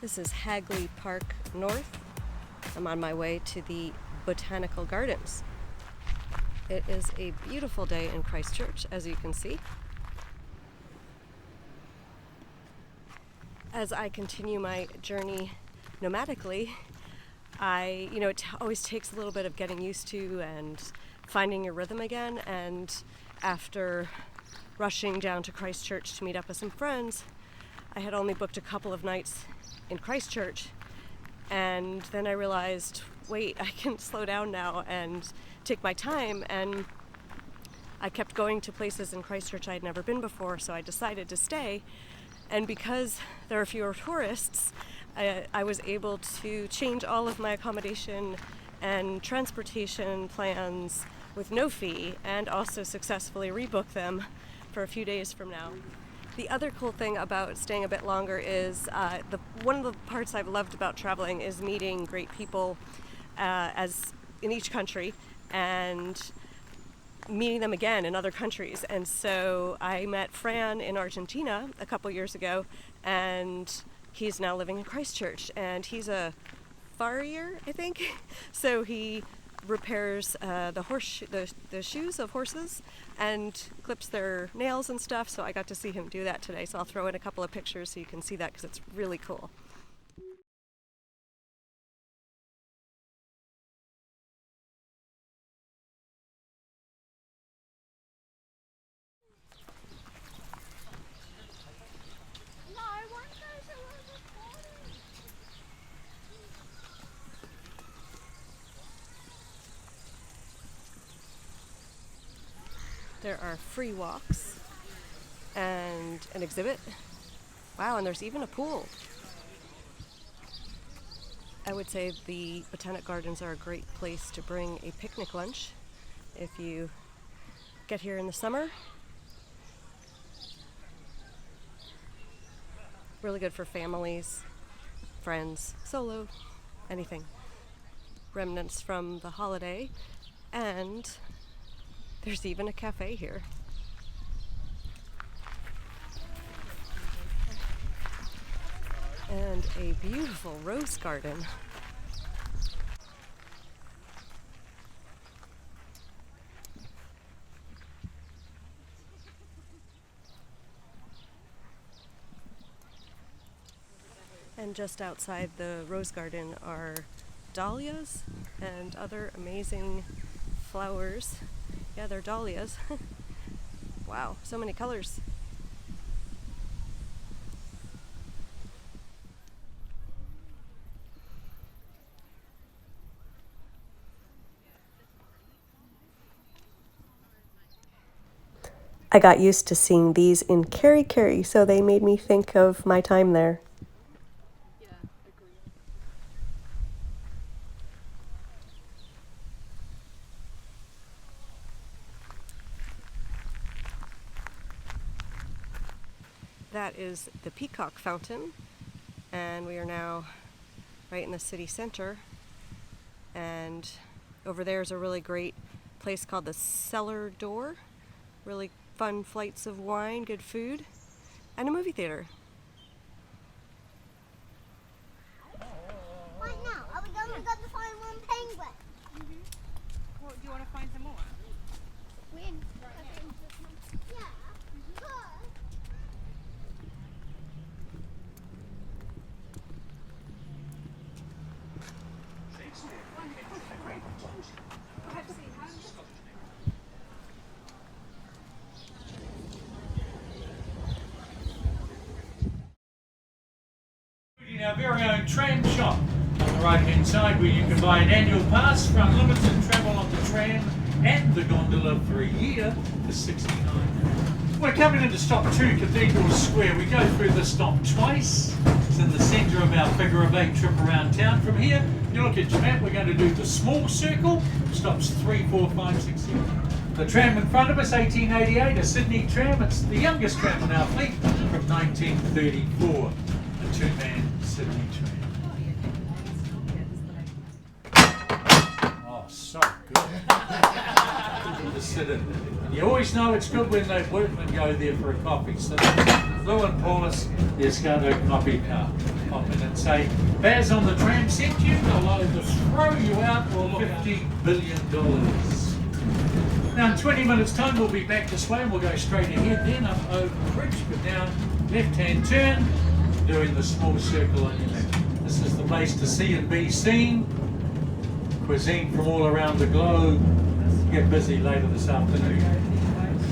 This is Hagley Park North. I'm on my way to the Botanical Gardens. It is a beautiful day in Christchurch, as you can see. As I continue my journey nomadically, it always takes a little bit of getting used to and finding your rhythm again. And after rushing down to Christchurch to meet up with some friends, I had only booked a couple of nights in Christchurch, and then I realized, wait, I can slow down now and take my time, and I kept going to places in Christchurch I had never been before, so I decided to stay. And because there are fewer tourists, I was able to change all of my accommodation and transportation plans with no fee, and also successfully rebook them for a few days from now. The other cool thing about staying a bit longer is one of the parts I've loved about traveling is meeting great people as in each country and meeting them again in other countries. And so I met Fran in Argentina a couple years ago, and he's now living in Christchurch, and he's a farrier, I think. So he repairs the shoes of horses and clips their nails and stuff, so I got to see him do that today. So I'll throw in a couple of pictures so you can see that, because it's really cool. There are free walks and an exhibit. Wow, and there's even a pool. I would say the Botanic Gardens are a great place to bring a picnic lunch if you get here in the summer. Really good for families, friends, solo, anything. Remnants from the holiday, and there's even a cafe here. And a beautiful rose garden. And just outside the rose garden are dahlias and other amazing flowers. Yeah, they're dahlias. Wow, so many colors. I got used to seeing these in Kerry, so they made me think of my time there. That is the Peacock Fountain, and we are now right in the city center. And over there is a really great place called the Cellar Door. Really fun flights of wine, good food, and a movie theater. Right now, are we going to find one penguin? What, do you want to find some more? When? Yeah. Our very own tram shop on the right hand side, where you can buy an annual pass for unlimited travel on the tram and the gondola for a year for $69. We're coming into stop 2, Cathedral Square. We go through this stop twice. It's in the centre of our figure of 8 trip around town. From here, if you look at your map, we're going to do the small circle, stops 3, 4, 5, 6, 7. The tram in front of us, 1888, a Sydney tram. It's the youngest tram in our fleet from 1934. A two-man Sydney tram. Oh, so good. Just sit in there. You always know it's good when the workmen go there for a coffee. So Lou and Paulus, there's going to coffee car. Pop in and say, Baz on the tram sent you, they'll either throw you out for $50 billion. Now in 20 minutes time we'll be back this way and we'll go straight ahead then up over the bridge, but now left-hand turn, doing the small circle on your left. This is the place to see and be seen. Cuisine from all around the globe. Get busy later this afternoon.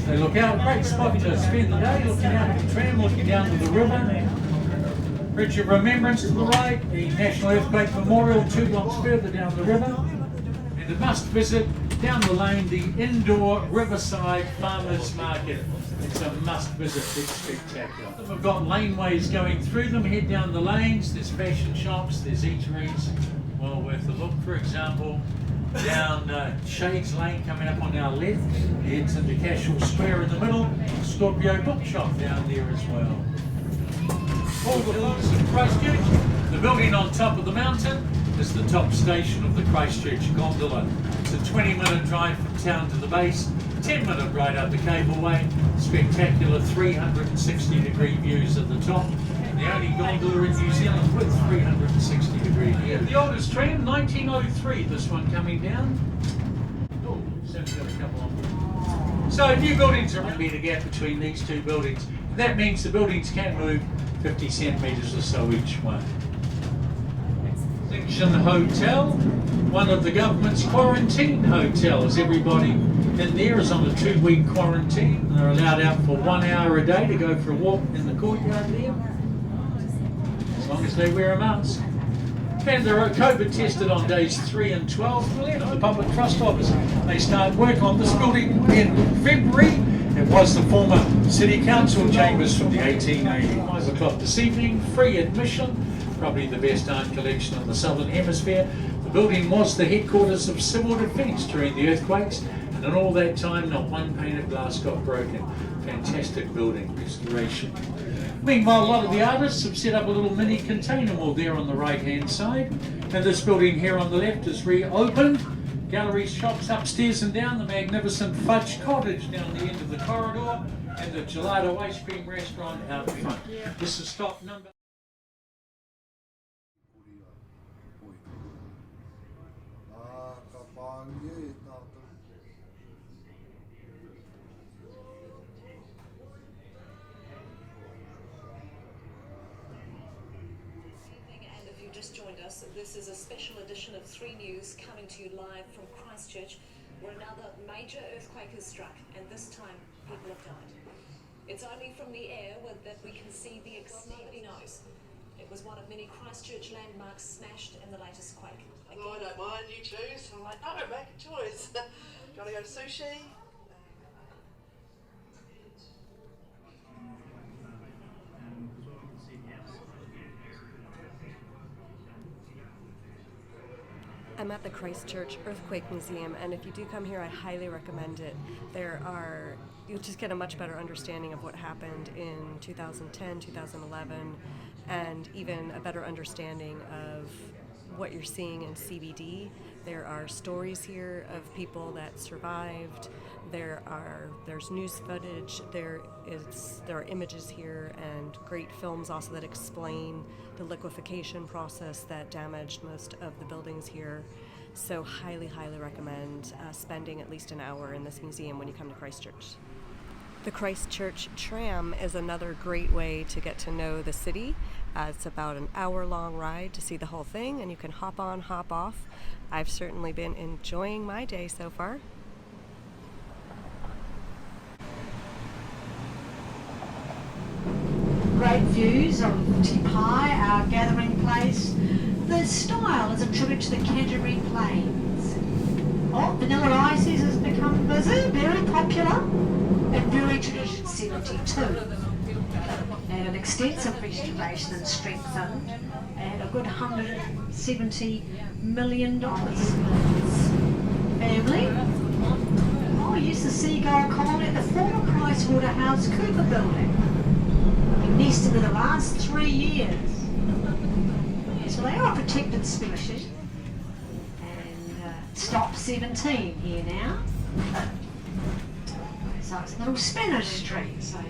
So look out, great spot to spend the day, looking out at the tram, looking down to the river. Bridge of Remembrance to the right, the National Earthquake Memorial 2 blocks further down the river. And a must visit down the lane, the indoor Riverside Farmers Market. It's a must visit, it's spectacular. We've got laneways going through them, head down the lanes, there's fashion shops, there's eateries, well worth a look. For example, down Shades Lane coming up on our left, heads into Cathedral Square in the middle, Scorpio bookshop down there as well. All the hills of Christchurch, the building on top of the mountain is the top station of the Christchurch gondola. It's a 20-minute drive from town to the base, 10-minute ride up the cableway, spectacular 360-degree views at the top. The only gondola in New Zealand with 360-degree view. The oldest tram, 1903, this one coming down. Oh, certainly got a couple on. So new buildings are going to be the gap between these two buildings. That means the buildings can move 50 centimetres or so each way. Extinction Hotel, one of the government's quarantine hotels. Everybody in there is on a 2-week quarantine. They're allowed out for 1 hour a day to go for a walk in the courtyard there, as long as they wear a mask. And they're COVID tested on days 3 and 12. We'll enter the Public Trust Office. They start work on this building in February. It was the former City Council chambers from the 1880s. 5 o'clock this evening, free admission. Probably the best art collection in the Southern Hemisphere. The building was the headquarters of civil defence during the earthquakes, and in all that time not one pane of glass got broken. Fantastic building restoration. Meanwhile, a lot of the artists have set up a little mini container wall there on the right-hand side. And this building here on the left is reopened. Galleries, shops upstairs and down, the magnificent Fudge Cottage down the end of the corridor, and the Gelato ice cream restaurant out front. This is stop number. And if you've just joined us, this is a special edition of 3 News coming to you live from Christchurch, where another major earthquake has struck, and this time people have died. It's only from the air that we can see the nobody knows. It was one of many Christchurch landmarks smashed in the latest quake. Oh, I don't mind, you choose. I'm like, no, make a choice. Do you want to go to sushi? I'm at the Christchurch Earthquake Museum, and if you do come here, I highly recommend it. You'll just get a much better understanding of what happened in 2010, 2011, and even a better understanding of what you're seeing in CBD. There are stories here of people that survived. There's news footage. There are images here and great films also that explain the liquefaction process that damaged most of the buildings here. So highly, highly recommend spending at least an hour in this museum when you come to Christchurch. The Christchurch tram is another great way to get to know the city. It's about an hour-long ride to see the whole thing, and you can hop on, hop off. I've certainly been enjoying my day so far. Great views of Te Pai, our gathering place. The style is a tribute to the Canterbury Plains. Oh, Vanilla Ices has become busy, very popular, and Brewery Tradition 72. And an extensive restoration and strengthened, and a good $170 million. Family. Oh yes, the Seagull Colony at the former Christwater House Cooper building. Nested for the last 3 years. So they are a protected species. And stop 17 here now. So it's a little spinner's tree. So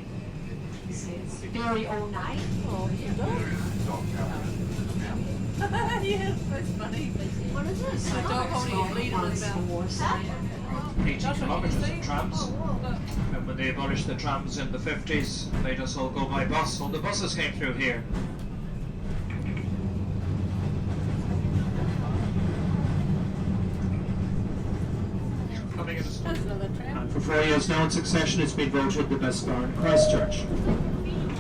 you see it's very ornate. Yes, that's funny. What is this? The dog holding a lead on his mouth. 80 kilometres in trams. And when they abolished the trams in the 50s, they made us all go by bus. All the buses came through here. Coming in a and for 4 years now in succession, it's been voted the best bar in Christchurch.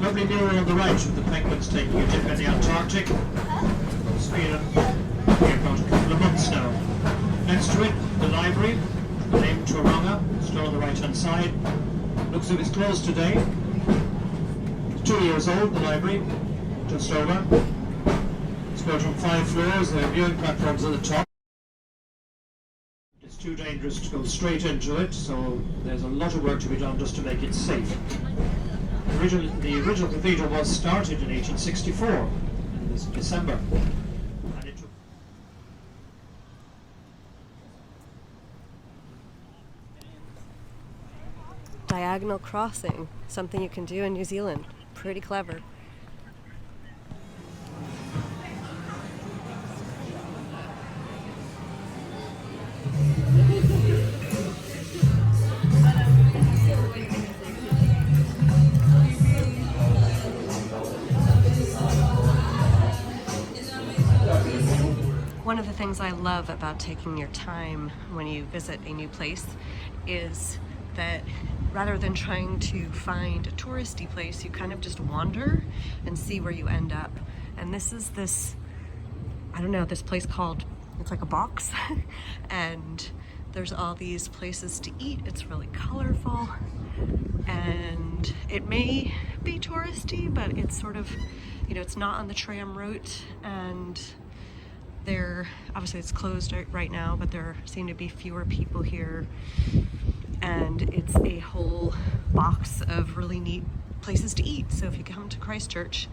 Lovely mirror on the right with the penguins taking a dip in the Antarctic. It's been here about a couple of months now. Next to it, the library, the name Tauranga, still on the right hand side. Looks as if it's closed today. It's 2 years old, the library, just over. It's built on 5 floors, there are viewing platforms at the top. It's too dangerous to go straight into it, so there's a lot of work to be done just to make it safe. The original cathedral was started in 1864, in this December. And it took Diagonal crossing, something you can do in New Zealand. Pretty clever. One of the things I love about taking your time when you visit a new place is that rather than trying to find a touristy place, you kind of just wander and see where you end up. And this is this, I don't know, this place called, it's like a box and there's all these places to eat. It's really colorful and it may be touristy, but it's sort of, you know, it's not on the tram route, and obviously it's closed right now, but there seem to be fewer people here, and it's a whole box of really neat places to eat. So if you come to Christchurch,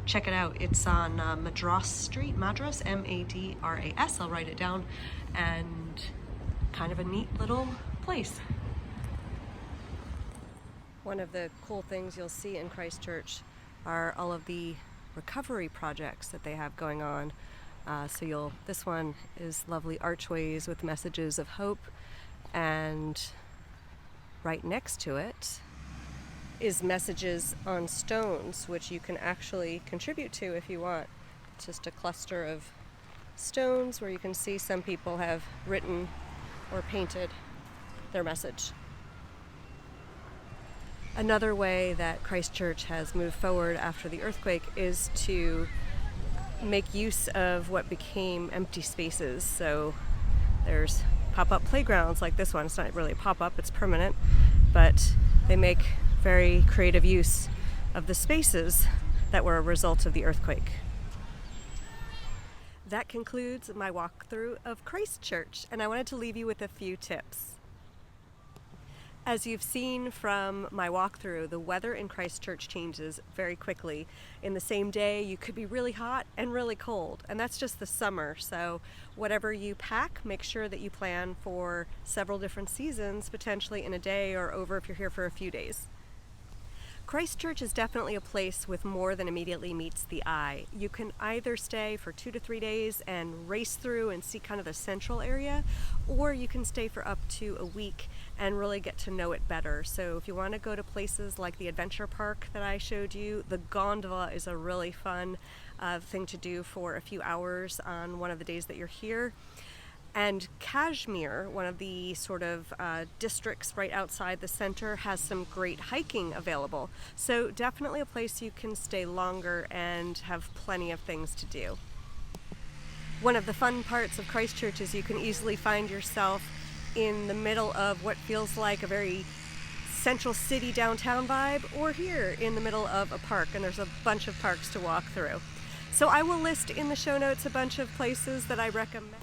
check it out. It's on Madras Street, Madras, M-A-D-R-A-S, I'll write it down, and kind of a neat little place. One of the cool things you'll see in Christchurch are all of the recovery projects that they have going on. This one is lovely archways with messages of hope, and right next to it is messages on stones, which you can actually contribute to if you want. It's just a cluster of stones where you can see some people have written or painted their message. Another way that Christchurch has moved forward after the earthquake is to make use of what became empty spaces. So there's pop-up playgrounds like this one. It's not really a pop-up, it's permanent, but they make very creative use of the spaces that were a result of the earthquake. That concludes my walkthrough of Christchurch, and I wanted to leave you with a few tips. As you've seen from my walkthrough, the weather in Christchurch changes very quickly. In the same day, you could be really hot and really cold, and that's just the summer. So whatever you pack, make sure that you plan for several different seasons, potentially in a day or over if you're here for a few days. Christchurch is definitely a place with more than immediately meets the eye. You can either stay for 2 to 3 days and race through and see kind of the central area, or you can stay for up to a week and really get to know it better. So if you want to go to places like the adventure park that I showed you, the gondola is a really fun thing to do for a few hours on one of the days that you're here. And Kashmir, one of the sort of districts right outside the center, has some great hiking available. So definitely a place you can stay longer and have plenty of things to do. One of the fun parts of Christchurch is you can easily find yourself in the middle of what feels like a very central city downtown vibe, or here in the middle of a park, and there's a bunch of parks to walk through. So I will list in the show notes a bunch of places that I recommend.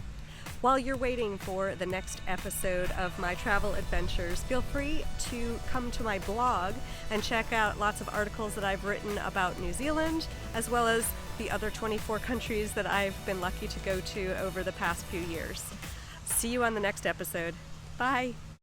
While you're waiting for the next episode of my travel adventures, feel free to come to my blog and check out lots of articles that I've written about New Zealand, as well as the other 24 countries that I've been lucky to go to over the past few years. See you on the next episode. Bye.